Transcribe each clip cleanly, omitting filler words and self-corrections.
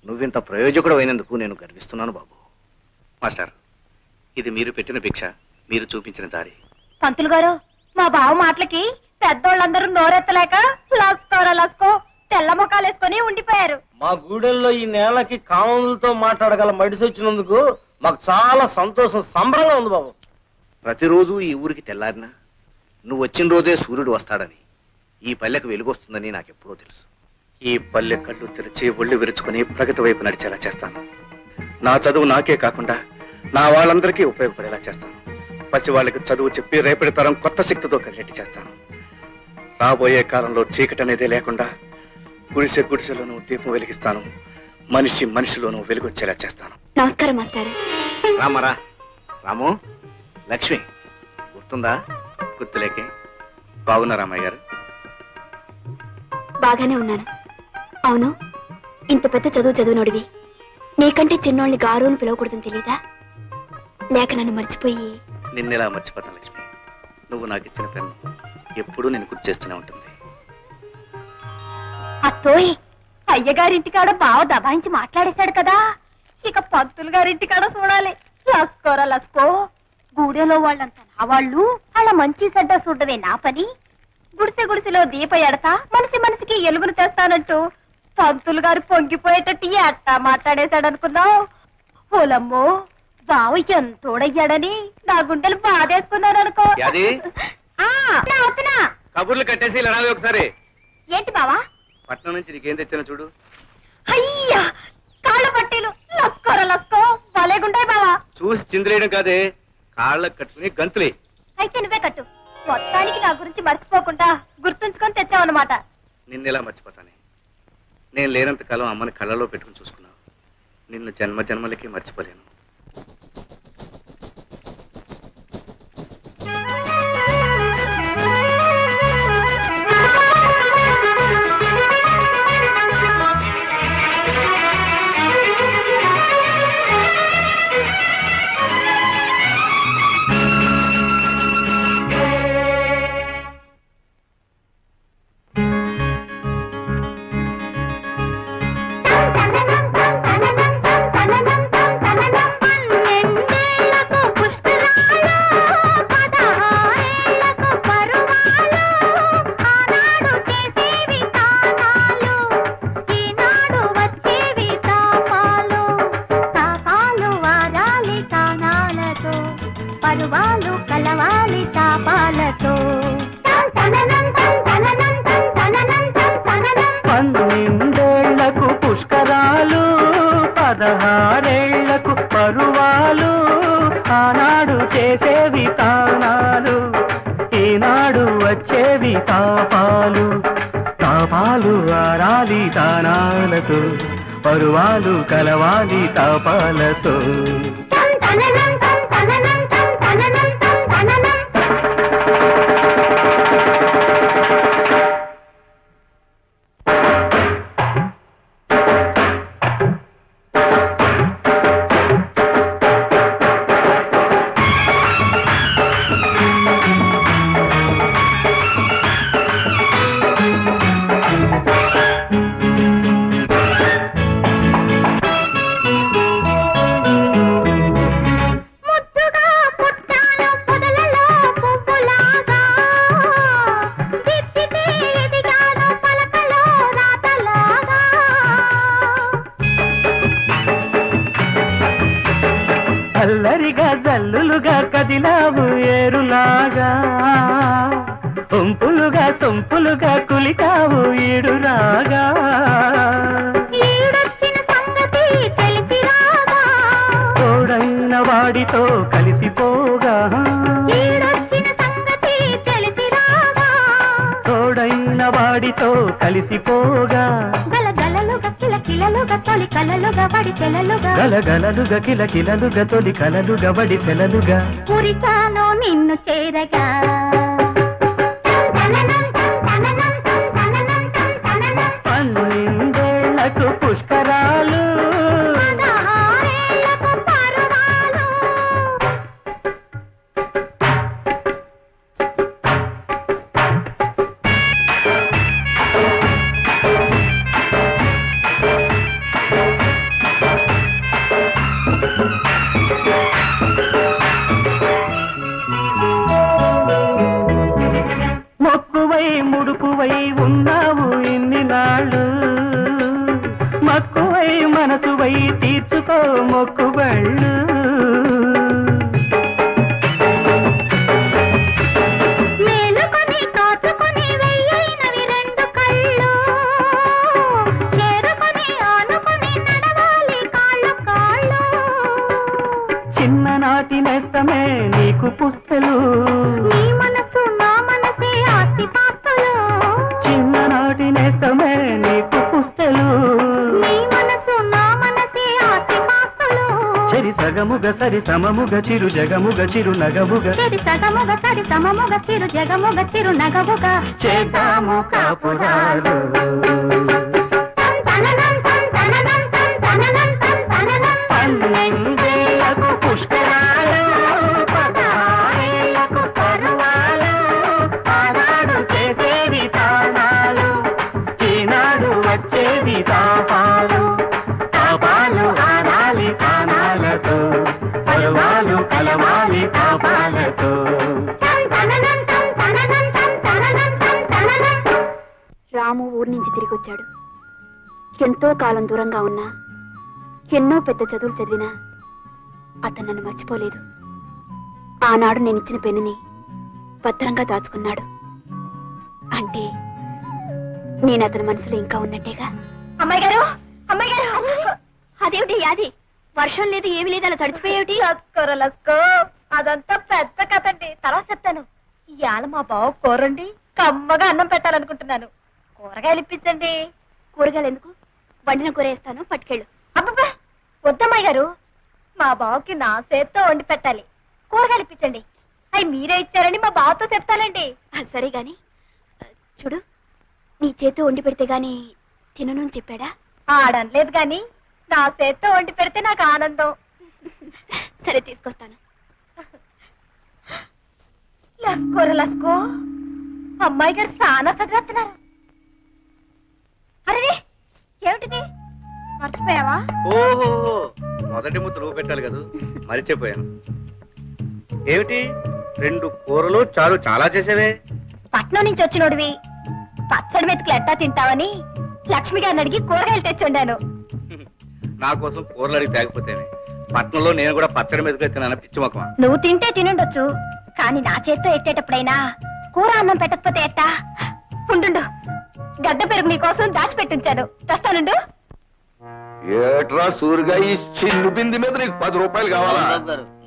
నువ్వింత ప్రయోజకుడు అయినందుకు నేను గర్విస్తున్నాను బాబు. మాస్టర్, ఇది మీరు పెట్టిన భిక్ష, మీరు చూపించిన దారి. పంతులు గారు, మా బావ మాటలకి పెద్దోళ్ళందరూ నోరెత్తలేక లస్కో తెల్ల ముఖాలు వేసుకొని ఉండిపోయారు. మా గూడెల్లో ఈ నేలకి కామన్లతో మాట్లాడగల మడిసి వచ్చినందుకు మాకు చాలా సంతోషం, సంబరంగా ఉంది బాబు. ప్రతిరోజు ఈ ఊరికి తెల్లారినా నువ్వు వచ్చిన రోజే సూర్యుడు వస్తాడని, ఈ పల్లెకు వెలుగొస్తుందని నాకెప్పుడో తెలుసు. ఈ పల్లె కళ్ళు తెరిచి ఒళ్ళు విరుచుకుని ప్రగతి వైపు నడిచేలా చేస్తాను. నా చదువు నాకే కాకుండా నా వాళ్ళందరికీ ఉపయోగపడేలా చేస్తాను. పసి వాళ్ళకి చదువు చెప్పి రేపటి తరం కొత్త శక్తితో కలిగేట్టు చేస్తాను. రాబోయే కాలంలో చీకటి అనేదే లేకుండా గుడిసెలోనూ దీపం వెలిగిస్తాను. మనిషి మనిషిలోనూ వెలుగొచ్చేలా చేస్తాను. నమస్కారం మాస్టర్. రామరా రాము, లక్ష్మి గుర్తుందా? గుర్తులేకే. బాగున్నా రామయ్య గారు? బాగానే ఉన్నాను. అవును, ఇంత పెద్ద చదివినోడివి నీకంటే చిన్నోళ్ళని గారుని పిలవకూడదని తెలీదా? లేక నన్ను మర్చిపోయి? నిన్నెలా మర్చిపోతాను లక్ష్మి? నువ్వు నాకు ఇచ్చిన పెన్ను ఎప్పుడూ నేను గుర్తు చేస్తూనే ఉంటుంది. అత్తోయ్, అయ్యగారింటికాడ బావ దబాయించి మాట్లాడేశాడు కదా, ఇక పంతులు గారింటికాడ చూడాలి. లస్కో గూడెలో వాళ్ళంతా నా వాళ్ళు, అలా మంచి చెడ్డ చూడవే నా పని. గుడిసెలో దీప ఎడతా మనిషికి ఎలుగును తెస్తానంటూ పంతులు గారు పొంగిపోయేటట్టు ఎట్టా మాట్లాడేశాడనుకున్నావు? ఓలమ్మో, బావ ఎంతోడయ్యాడని నా గుండెలు బాధేసుకున్నారనుకో. కబుర్లు కట్టేసి ఇలా రావే ఒకసారి. ఏంటి బావా? పట్నం నుంచి నీకేం తెచ్చానో చూడు. అయ్యా, కాళ్ళ పట్టీలు లస్కో భలేగుంటాయి బావా. చూసి చిందిరేయడం కాదే, కాళ్ళకు కట్టుకుని గంతులే. అయితే నువ్వే కట్టు. మొత్తానికి నా గురించి మర్చిపోకుండా గుర్తుంచుకొని తెచ్చావన్నమాట. నిన్నెలా మర్చిపోతానే? నేను లేనంత కాలం అమ్మని కళ్ళలో పెట్టుకుని చూసుకున్నావు. నిన్ను జన్మలకి మర్చిపోలేను. పరువాలు కలవాలి తాపాలతో. అల్లరిగా జల్లులుగా కదిలావు ఏరులాగా, సొంపులుగా కులికావు ఈడురాగా. తోడైన వాడితో కలిసిపోగా, తోడైన వాడితో కలిసిపోగా. గలగలలుగా కిలకిలలుగా తొలి కలలుగా వడి సెలలుగా పురితాను నిన్ను చేరగా. పన్నెండేళ్లకు పుష్కరాలు, మనసువై తీర్చుకో మొక్కుబళ్ళు. మేలుకొని కాచుకొని వెయ్యైనవి రెండు కళ్ళు, చేరుకొని ఆనుకొని నడవాలి కాళ్ళు కాళ్ళు. చిన్ననాటి నేస్తమే నీకు పుస్తలు, నీ మనసు నా మనసే ఆస్తి పాస్తులు. చిన్ననాటి నేస్తమే నీకు పుస్తలు. నీ మనసు నా మనసే ఆస్తి పాస్తులు. చెరి సగముగ సరి సమముగ చిరు జగముగ చిరు నగముగ చెరి సగముగ సరి సమముగ చిరు జగముగ చిరు నగముగ చేద్దాము కాపురాలు. పన్నెండేళ్లకు పుష్కరాలు, పదహారేళ్లకు పరువాలు, ఆనాడు చేసేది తానాలు, ఈనాడు వచ్చేది తాపాలు. తాపాలు ఆనాలి తానాలతో, పరువాలు కలవాలి తాపాలతో. రాము ఊరి నుంచి తిరిగి వచ్చాడు. ఎంతో కాలం దూరంగా ఉన్నా, ఎన్నో పెద్ద చదువులు చదివినా అతను నన్ను మర్చిపోలేదు. ఆనాడు నేనిచ్చిన పెన్నుని భద్రంగా దాచుకున్నాడు. అంటే నేను అతని మనసులో ఇంకా ఉన్నట్టేగా. అమ్మాయి గారు, అమ్మాయి గారు, అదేమిటి యాది? వర్షం లేదు, ఏమి లేదు, అలా తడిచిపోయేటి. లస్కో అదంతా పెద్ద కథ అండి, తర్వాత చెప్తాను. ఇవాళ మా బావ కూరండి కమ్మగా అన్నం పెట్టాలనుకుంటున్నాను. కూరగాయలు ఇప్పించండి. కూరగాయలు ఎందుకు? వండిన కూర వేస్తాను, పట్టుకెళ్ళు. అబ్బబ్బా వద్దమ్మాయి గారు, మా బావకి నా చేత్తో వండి పెట్టాలి. కూరగాయలు ఇప్పించండి. అవి మీరే ఇచ్చారని మా బావతో చెప్తానండి. సరే గాని చూడు, నీ చేత్తో వండి పెడితే గాని తినను అని చెప్పాడా? ఆడనలేదు గాని నా చేత్తో వండి పెడితే నాకు ఆనందం. సరే తీసుకొస్తాను. లస్కోర లస్కో, అమ్మాయి గారు చాలా చదివేస్తున్నారు. అరే ఏమిటిది? మర్చిపోయావా? ఓహో, మొదటి ముద్ద నువ్వు పెట్టాలి కదా, మరిచిపోయాను. ఏమిటి 2 కూరలు చాలు, చాలా చేసేవే. పట్నం నుంచి వచ్చినోడివి పచ్చడి మెతుకులు ఎట్టా తింటావని లక్ష్మి గారిని అడిగి కూరగాయలు తెచ్చుండాను. నా కోసం కూరలు అడిగి తేకపోతేనే. పట్నంలో నేను కూడా పచ్చడి మీదకి తిన్నాను, పిచ్చి మొక్కమా. నువ్వు తింటే తినుండొచ్చు, కానీ నా చేత్తో ఎట్టేటప్పుడైనా కూర అన్నం పెట్టకపోతే ఎట్టా? ఉండు, గడ్డ పెరుగు నీ కోసం దాచిపెట్టించాను, తెస్తానుండు. ఏట్రా సూరిగా ఈ చిల్లు బింది మీద నీకు 10 రూపాయలు కావాలా?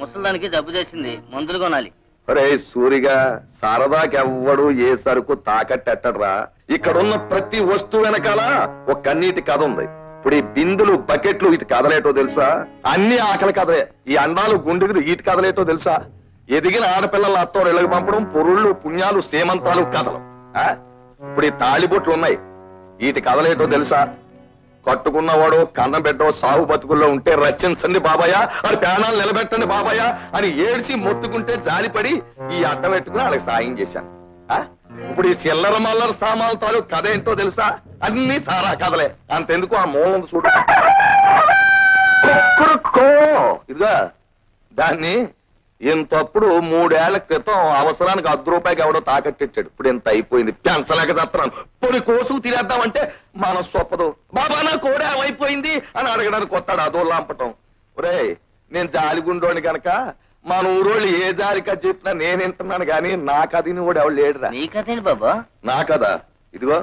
ముసలిదానికి జబ్బు చేసింది, మందులు కొనాలి. అరే సూరిగా, సరదాకెవ్వడు ఏ సరుకు తాకట్టెట్టడ్రా. ఇక్కడున్న ప్రతి వస్తువు వెనకాల ఒక కన్నీటి కథ ఉంది. ఇప్పుడు ఈ బిందులు బకెట్లు ఇటు కదలేటో తెలుసా? అన్ని ఆకలి కథలే. ఈ అండాలు గుండెలు ఇటు కదలేటో తెలుసా? ఎదిగిన ఆడపిల్లల అత్తోరు ఇళ్ళకి పంపడం, పొరుళ్ళు పుణ్యాలు సేమంతాలు కథలు. ఇప్పుడు ఈ తాళిబొట్లు ఉన్నాయి, వీటి కదలేటో తెలుసా? కట్టుకున్నవాడు కన్నం పెట్టో సాగు బతుకుల్లో ఉంటే రచించండి బాబాయ్, అది ప్రాణాలు నిలబెట్టండి బాబాయ్ అని ఏడ్చి మొత్తుకుంటే జాలిపడి ఈ అడ్డం పెట్టుకుని వాళ్ళకి సాయం చేశాను. ఇప్పుడు ఈ చిల్లర మల్లర సామాన్ల తాలూకు కథ ఏంటో తెలుసా? అన్ని సారా కథలే. అంతెందుకు ఆ మూలం చూడు, ఇదిగా దాన్ని ఇంతప్పుడు 3 ఏళ్ల క్రితం అవసరానికి 10 రూపాయకి ఎవడో తాకట్టిచ్చాడు. ఇప్పుడు ఇంత అయిపోయింది, పెంచలేక చేస్తున్నాను. పొడి కోసు తినేద్దామంటే మనసు ఒప్పదు. బాబా నా కోడ ఏమైపోయింది అని అడగడానికి వస్తాడు, అదో లాంపటం. ఒరే నేను జాలిగుండోని గనక మన ఊరోళ్ళు ఏ జాలికా చెప్పినా నేను వింటున్నాను గాని నా కథని కూడా ఎవడు లేడురా. నీ కథేంటి బాబా? నా కదా ఇదిగో,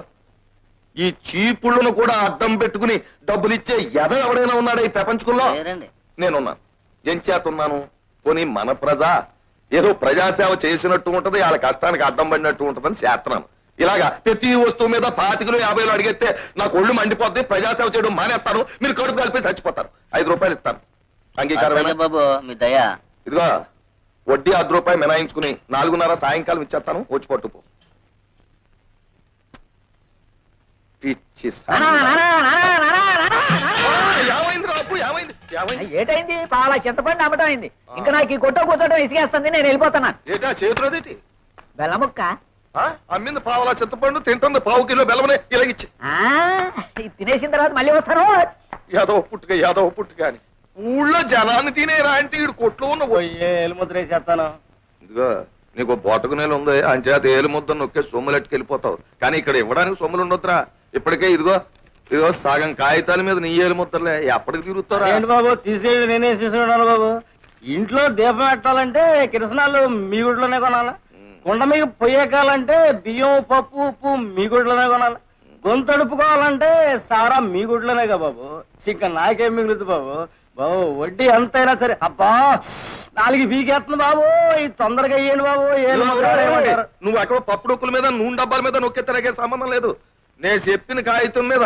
ఈ చీపుళ్ళను కూడా అడ్డం పెట్టుకుని డబ్బులిచ్చే ఎవడైనా ఉన్నాడా ఈ ప్రపంచంలో? నేనున్నాను. ఏం చేతున్నాను? పోనీ మన ప్రజ ఏదో ప్రజాసేవ చేసినట్టు ఉంటది, వాళ్ళ కష్టానికి అడ్డం పడినట్టు ఉంటదని చేస్తున్నాను. ఇలాగా ప్రతి వస్తువు మీద 25 50 అడిగితే నాకు ఒళ్ళు మండిపోద్ది, ప్రజాసేవ చేయడం మానేస్తాను, మీరు కడుపు కలిపి చచ్చిపోతారు. 5 రూపాయలు ఇస్తాను, అంగీకారం బాబు మీ దయ. ఇదిగో వడ్డీ 10 రూపాయలు మినాయించుకుని 4:30 సాయంకాలం ఇచ్చేస్తాను, వచ్చి పట్టుకో. పిచ్చి ఏటైంది? పాలా చింతపండు అమ్మటం అయింది. ఇంకా నాకు ఈ కొట్ట కూర్చోటం ఇసిగేస్తుంది, నేను వెళ్ళిపోతున్నాను. ఏటా చేతులదేటి? బెల్లముక్క అమ్మింది పావులా చింతపండు, తింటుంది 1/2 కిలో బెల్లమనే ఇలాగిచ్చి. తినేసిన తర్వాత మళ్ళీ వస్తాను. యాదవ పుట్టుక అని ఊళ్ళో జనాన్ని తినేరా అంటే ఈడు కొట్లో ఉన్న ఎలుముద్ర వేసేస్తాను. ఇదిగో నీకు బోటకు నేలు ఉంది, అంచేత ఏలు ముద్ద నొక్కే సొమ్ములెట్టుకెళ్ళిపోతావు. కానీ ఇక్కడ ఇవ్వడానికి సొమ్ములు ఉండొద్దురా. ఇప్పటికే ఇదిగో ఇదిగో సగం కాగితాల మీద నెయ్యేలు ముద్దలే ఎప్పటికి తిరుగుతారా? ఏంటి బాబు తీసుకెళ్ళి నేనే తీసుకున్నాను బాబు. ఇంట్లో దీపం పెట్టాలంటే కిరసనాలు మీ గుడిలోనే కొనాలి. కుండ మీకు పొయ్యకాలంటే బియ్యం పప్పు ఉప్పు మీ గుడిలోనే కొనాలి. గొంతు అడుపుకోవాలంటే సారా మీ గుడిలోనేగా బాబు. ఇంకా నాకేం మిగులుతుంది బాబు. బాబు వడ్డీ ఎంతైనా సరే. అబ్బా 4 బీకేస్తుంది బాబు. ఇది తొందరగా ఇయ్యండి బాబు. నువ్వు అక్కడ పప్పు డొక్కుల మీద నూనె డబ్బాల మీద నొక్కేతరగే సంబంధం లేదు. నేను చెప్పిన కాగితం మీద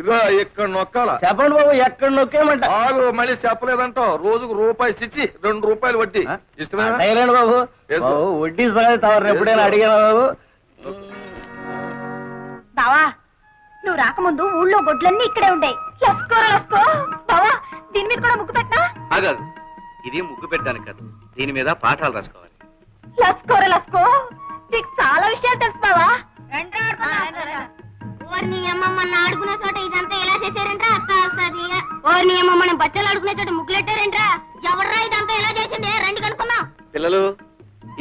ఇదిగో ఇక్కడ నొక్కాల. చెప్పండి బాబు ఎక్కడ నొక్కేయమంట. ఆగు, మళ్ళీ చెప్పలేదంటావు. రోజుకు రూపాయి ఇచ్చి 2 రూపాయలు వడ్డీ ఇష్టమేనా? అయ్యలేండి బాబు. బాబు వడ్డీ సంగతి తవరు ఎప్పుడైనా అడిగాను బాబు. బావా నువ్వు రాకముందు ఊళ్ళో గొడ్లన్నీ ఇక్కడే ఉంటాయి. లస్కోరా లస్కో. బావా దీని మీద కూడా ముగ్గు పెట్టా. ఆగాదు, ఇది ముగ్గు పెట్టడానికి కాదు, దీని మీద పాఠాలు రాసుకోవాలి. లస్కోరా లస్కో. నీకు చాలా విషయాలు తెలుసు బావా. ఓర్ని అమ్మమ్మ ఆడుకునే చోట ఇదంతా ఎలా చేశారంట్రా అక్క వస్తుంది. ఓర్ని అమ్మమ్మ బచ్చలు ఆడుకునే చోట ముగ్గులెట్టారంట్రా. ఎవర్రా ఇదంతా ఎలా చేసింది? రండి కనుక్కుందాం. పిల్లలు,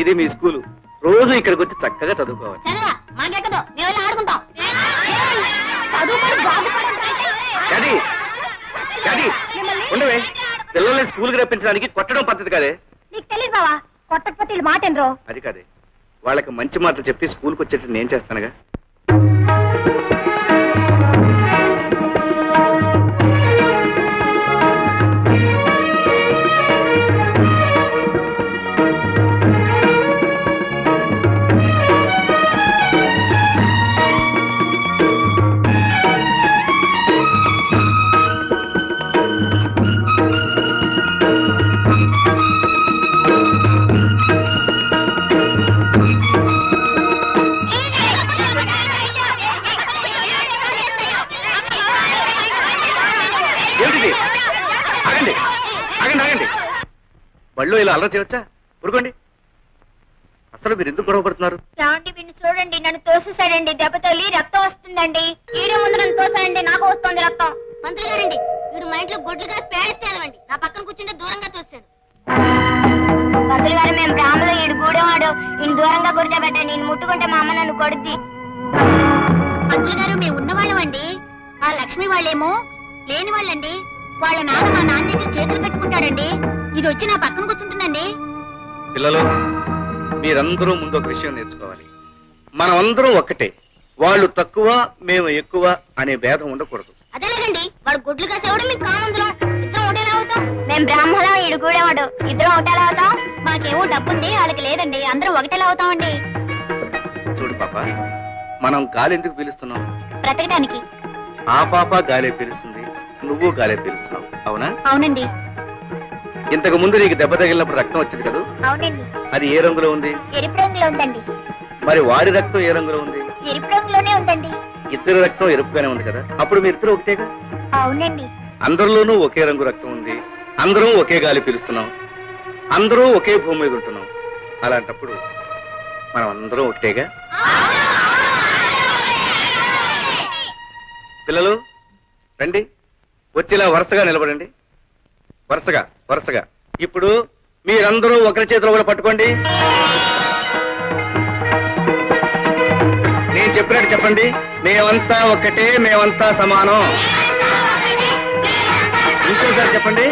ఇది మీ స్కూలు. రోజు ఇక్కడికి వచ్చి చక్కగా చదువుకోవాలి. చదవా మాకెక్కదు, మేము వెళ్ళి ఆడుకుంటాం. ఉండవే, పిల్లల్ని స్కూల్కి రప్పించడానికి కొట్టడం పద్ధతి కాదే. నీకు తెలియదు బావా, కొట్టకపోతే వీళ్ళు మాట ఎనరో. అది కాదే, వాళ్ళకి మంచి మాటలు చెప్పి స్కూల్కి వచ్చేటట్టు నేను చేస్తానుగా. బళ్ళు ఇలా అల్లరి చేయవచ్చా? ఊరుకోండి. అసలు మీరు ఎందుకు గొడవ పడుతున్నారు? ఏమండి వీడిని చూడండి, నన్ను తోసేసాడండి. దెబ్బ తగిలి రక్తం వస్తుందండి. ఈడే ముందు నన్ను తోసాడండి, నాకు వస్తుంది రక్తం. మంత్రి గారండి, వీడు మా ఇంట్లో గొడ్లుగా పేడెత్తేదవండి. నా పక్కన కూర్చుంటే దూరంగా తోస్తాడు. మంత్రులు గారు, మేము బ్రాహ్మలో ఈడు గూడెవాడు. ఈయన దూరంగా కూర్చోబెట్టండి. నేను ముట్టుకుంటే మా అమ్మ నన్ను కొడుద్ది. మంత్రులు గారు, మేము ఉన్నవాళ్ళమండి. ఆ లక్ష్మి వాళ్ళేమో లేని వాళ్ళండి. వాళ్ళ నాన్న మా నాన్న దగ్గర చేతులు కట్టుకుంటాడండి. ఇది వచ్చి నా పక్కన కూర్చుంటుందండి. పిల్లలు, మీరందరూ ముందు ఒక విషయం నేర్చుకోవాలి. మనం అందరం ఒక్కటే. వాళ్ళు తక్కువ, మేము ఎక్కువ అనే భేదం ఉండకూడదు. అదేలేదండి, వాడు గుడ్లు కాసేవాడు, మీకు కామందులం. ఇద్దరం ఒకటేలా అవుతాం. మేము బ్రాహ్మణం, ఈడు గూడేవాడు. ఇద్దరం ఒకటేలా అవుతాం. మాకేమో డబ్బుంది, వాళ్ళకి లేదండి. అందరం ఒకటేలా అవుతామండి. చూడు పాప, మనం గాలి ఎందుకు పీలుస్తున్నాం? బ్రతకడానికి. ఆ పాప గాలే పీలుస్తుంది, నువ్వు గాలే పీలుస్తున్నావు. అవునా? అవునండి. ఇంతకు ముందు నీకు దెబ్బ తగిలినప్పుడు రక్తం వచ్చింది కదా? అవునండి. అది ఏ రంగులో ఉంది? ఎరుపు రంగులో ఉందండి. మరి వాడి రక్తం ఏ రంగులో ఉంది? ఎరుపు రంగులోనే ఉందండి. ఇద్దరు రక్తం ఎరుపుగానే ఉంది కదా? అప్పుడు మీ ఇద్దరు ఒకటేగా? అవునండి. అందరిలోనూ ఒకే రంగు రక్తం ఉంది. అందరం ఒకే గాలి పీలుస్తున్నాం. అందరూ ఒకే భూమి మీద ఉంటున్నాం. అలాంటప్పుడు మనం అందరం ఒకటేగా? పిల్లలు రండి, వచ్చేలా వరుసగా నిలబడండి. వరుసగా వరుసగా. ఇప్పుడు మీరందరూ ఒకరి చేతిలో కూడా పట్టుకోండి. నేను చెప్పినట్టు చెప్పండి. మేమంతా ఒక్కటే, మేమంతా సమానం. ఇంకోసారి చెప్పండి.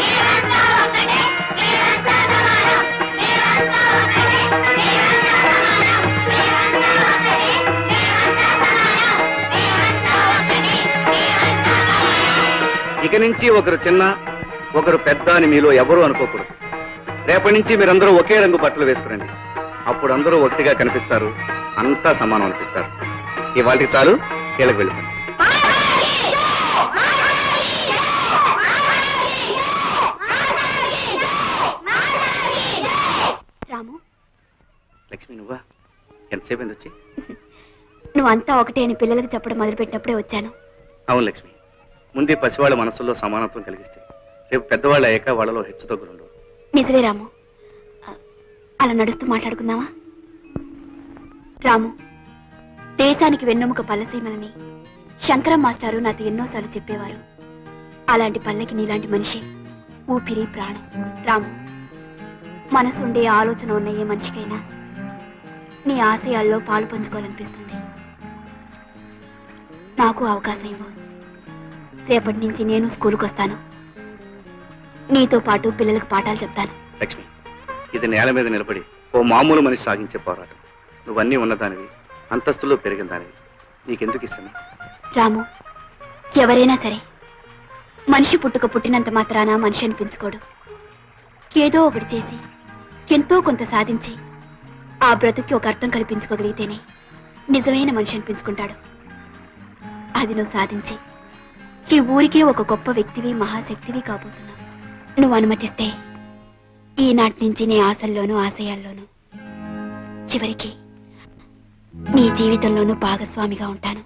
ఇక నుంచి ఒకరు చిన్న, ఒకరు పెద్ద అని మీలో ఎవరూ అనుకోకూడదు. రేపటి నుంచి మీరందరూ ఒకే రంగు బట్టలు వేసుకురండి. అప్పుడు అందరూ ఒకటిగా కనిపిస్తారు, అంతా సమానం అనిపిస్తారు. ఇవాళకి చాలు, కీళ్ళకి వెళ్ళిపోండి. రాము, లక్ష్మి నువ్వా? ఎంతసేపు అయింది వచ్చి? నువ్వంతా ఒకటే అని పిల్లలకు చెప్పడం మొదలుపెట్టినప్పుడే వచ్చాను. అవును లక్ష్మి, ముందే పసివాళ్ళ మనసుల్లో సమానత్వం కలిగిస్తే రేపు పెద్దవాళ్ళు అయ్యాక వాళ్ళలో హెచ్చుతగ్గులుండవు. నిజమే రాము. అలా నడుస్తూ మాట్లాడుకుందామా? రాము, దేశానికి వెన్నెముక పల్లసీమలని శంకరం మాస్టారు నాతో ఎన్నోసార్లు చెప్పేవారు. అలాంటి పల్లెకి నీలాంటి మనిషి ఊపిరి ప్రాణం. రాము, మనసుండే ఆలోచన ఉన్న ఏ మనిషికైనా నీ ఆశయాల్లో పాలు పంచుకోవాలనిపిస్తుంది. నాకు అవకాశం ఇవ్వు. రేపటి నుంచి నేను స్కూల్కి వస్తాను. నీతో పాటు పిల్లలకు పాఠాలు చెప్తాను. లక్ష్మి, ఇది నేల మీద నిలబడి ఓ మామూలు మనిషి సాగించే పోరాటం. నువ్వన్నీ ఉన్నదానివి, అంతస్తులో పెరిగిన దానివి. నీకెందుకు ఇస్తాను? రాము, ఎవరైనా సరే మనిషి పుట్టినంత మాత్రాన మనిషి అనిపించుకోడు. ఏదో ఒకటి చేసి ఎంతో కొంత సాధించి ఆ బ్రతుకి ఒక అర్థం కల్పించుకోగలిగితేనే నిజమైన మనిషి అనిపించుకుంటాడు. అది నువ్వు సాధించి ఈ ఊరికే ఒక గొప్ప వ్యక్తివి, మహాశక్తివి కాబోతున్నావు. నువ్వు అనుమతిస్తే ఈనాటి నుంచి నీ ఆశల్లోనూ ఆశయాల్లోనూ చివరికి నీ జీవితంలోనూ భాగస్వామిగా ఉంటాను.